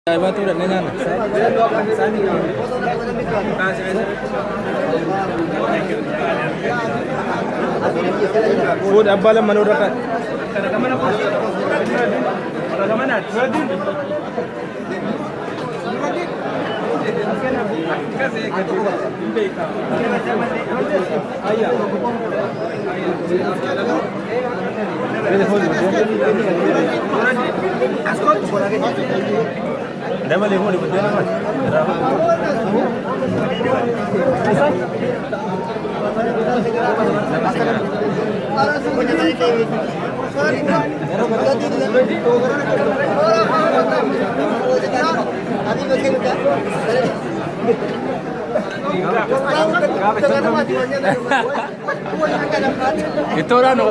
Batu dan nena. Food abbalan manuraka. Dama le holi budde na itu orang no